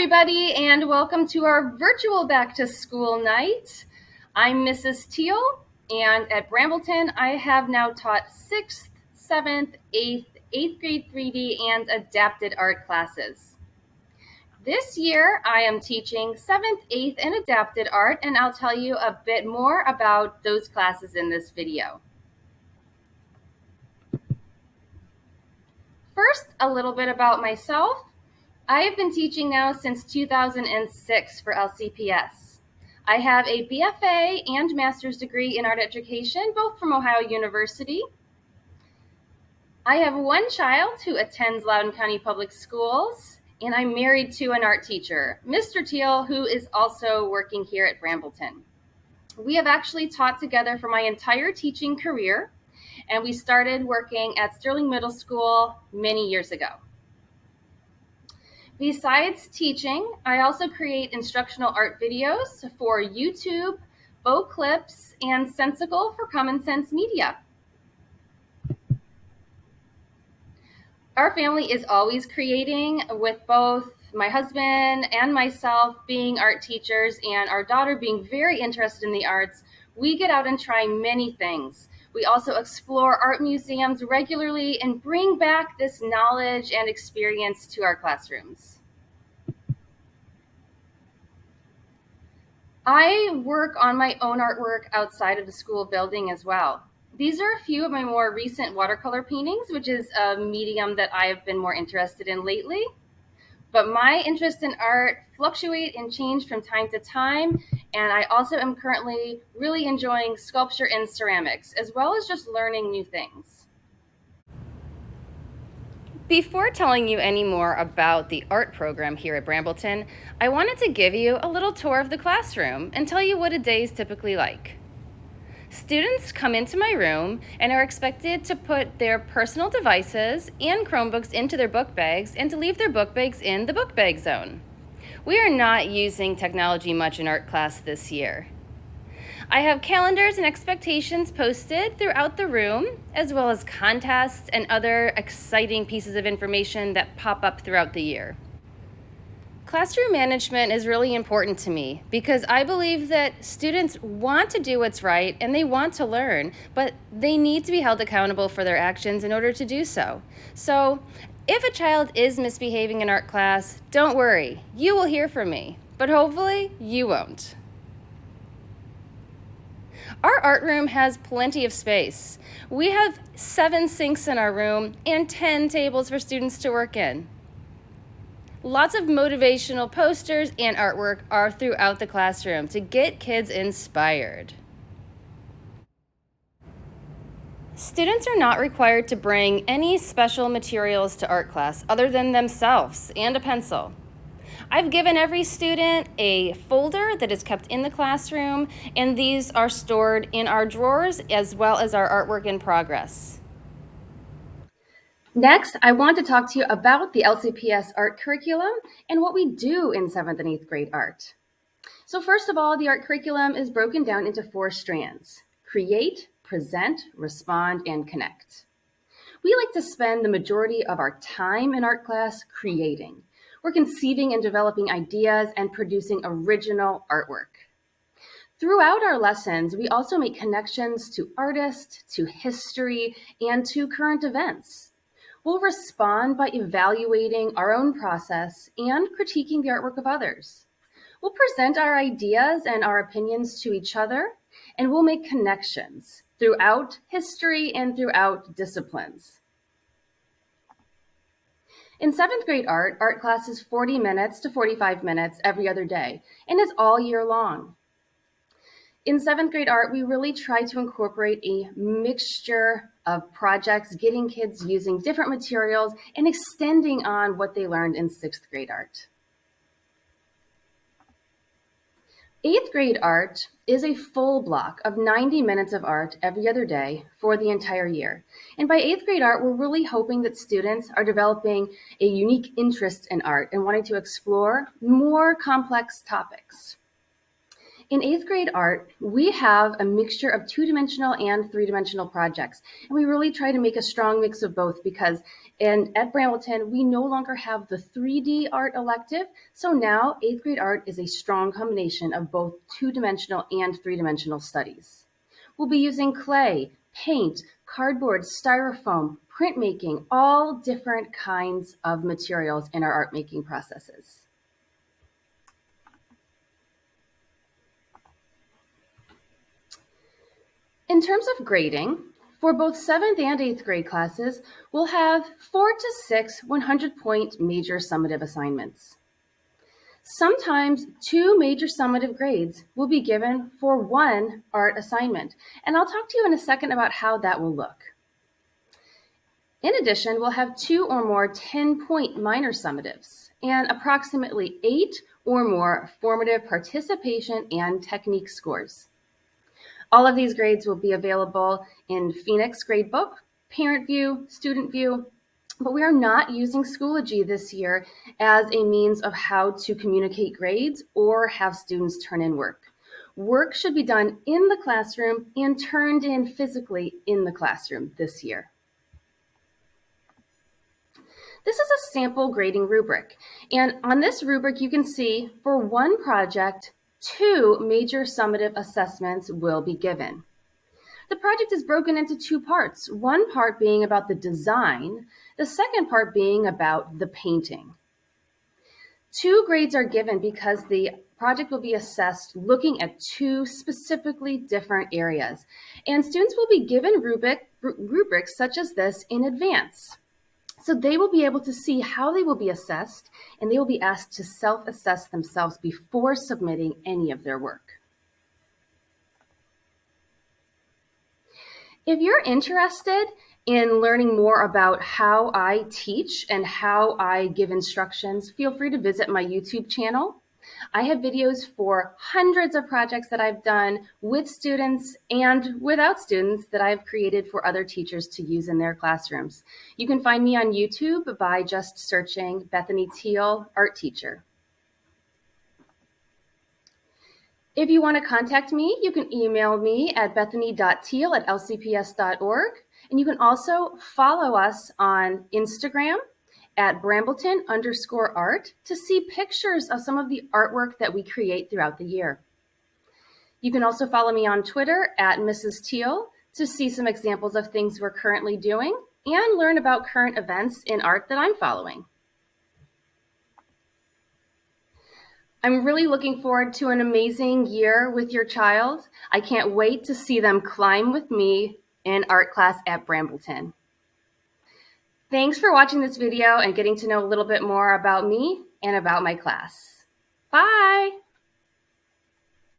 everybody, and welcome to our virtual back to school night. I'm Mrs. Thiele, and at Brambleton, I have now taught 6th, 7th, 8th grade 3D, and adapted art classes. This year, I am teaching 7th, 8th, and adapted art, and I'll tell you a bit more about those classes in this video. First, a little bit about myself. I have been teaching now since 2006 for LCPS. I have a BFA and master's degree in art education, both from Ohio University. I have one child who attends Loudoun County Public Schools, and I'm married to an art teacher, Mr. Thiele, who is also working here at Brambleton. We have actually taught together for my entire teaching career, and we started working at Sterling Middle School many years ago. Besides teaching, I also create instructional art videos for YouTube, Bo Clips, and Sensical for Common Sense Media. Our family is always creating, with both my husband and myself being art teachers and our daughter being very interested in the arts. We get out and try many things. We also explore art museums regularly and bring back this knowledge and experience to our classrooms. I work on my own artwork outside of the school building as well. These are a few of my more recent watercolor paintings, which is a medium that I have been more interested in lately. But my interest in art fluctuate and change from time to time, and I also am currently really enjoying sculpture and ceramics, as well as just learning new things. Before telling you any more about the art program here at Brambleton, I wanted to give you a little tour of the classroom and tell you what a day is typically like. Students come into my room and are expected to put their personal devices and Chromebooks into their book bags and to leave their book bags in the book bag zone. We are not using technology much in art class this year. I have calendars and expectations posted throughout the room, as well as contests and other exciting pieces of information that pop up throughout the year. Classroom management is really important to me because I believe that students want to do what's right and they want to learn, but they need to be held accountable for their actions in order to do so. So if a child is misbehaving in art class, don't worry, you will hear from me, but hopefully you won't. Our art room has plenty of space. We have 7 sinks in our room and 10 tables for students to work in. Lots of motivational posters and artwork are throughout the classroom to get kids inspired. Students are not required to bring any special materials to art class other than themselves and a pencil. I've given every student a folder that is kept in the classroom, and these are stored in our drawers as well as our artwork in progress. Next, I want to talk to you about the LCPS art curriculum and what we do in 7th and 8th grade art. So first of all, the art curriculum is broken down into 4 strands: create, present, respond, and connect. We like to spend the majority of our time in art class creating. We're conceiving and developing ideas and producing original artwork. Throughout our lessons, we also make connections to artists, to history, and to current events. We'll respond by evaluating our own process and critiquing the artwork of others. We'll present our ideas and our opinions to each other, and we'll make connections throughout history and throughout disciplines. In 7th grade art class is 40 minutes to 45 minutes every other day, and is all year long. In 7th grade art, we really try to incorporate a mixture of projects, getting kids using different materials and extending on what they learned in 6th grade art. 8th grade art is a full block of 90 minutes of art every other day for the entire year. And by 8th grade art, we're really hoping that students are developing a unique interest in art and wanting to explore more complex topics. In 8th grade art, we have a mixture of 2-dimensional and 3-dimensional projects. And we really try to make a strong mix of both because at Brambleton, we no longer have the 3D art elective. So now 8th grade art is a strong combination of both 2-dimensional and 3-dimensional studies. We'll be using clay, paint, cardboard, styrofoam, printmaking, all different kinds of materials in our art making processes. In terms of grading, for both 7th and 8th grade classes, we'll have 4 to 6 100-point major summative assignments. Sometimes 2 major summative grades will be given for 1 art assignment, and I'll talk to you in a second about how that will look. In addition, we'll have 2 or more 10-point minor summatives and approximately 8 or more formative participation and technique scores. All of these grades will be available in Phoenix Gradebook, Parent View, Student View, but we are not using Schoology this year as a means of how to communicate grades or have students turn in work. Work should be done in the classroom and turned in physically in the classroom this year. This is a sample grading rubric, and on this rubric you can see for one project, 2 major summative assessments will be given. The project is broken into 2 parts, one part being about the design, the second part being about the painting. 2 grades are given because the project will be assessed looking at 2 specifically different areas, and students will be given rubrics such as this in advance. So they will be able to see how they will be assessed, and they will be asked to self-assess themselves before submitting any of their work. If you're interested in learning more about how I teach and how I give instructions, feel free to visit my YouTube channel. I have videos for hundreds of projects that I've done with students and without students that I've created for other teachers to use in their classrooms. You can find me on YouTube by just searching Bethany Thiele, art teacher. If you want to contact me, you can email me at bethany.thiele@lcps.org. And you can also follow us on Instagram at Brambleton_art to see pictures of some of the artwork that we create throughout the year. You can also follow me on Twitter at Mrs. Thiele to see some examples of things we're currently doing and learn about current events in art that I'm following. I'm really looking forward to an amazing year with your child. I can't wait to see them climb with me in art class at Brambleton. Thanks for watching this video and getting to know a little bit more about me and about my class. Bye!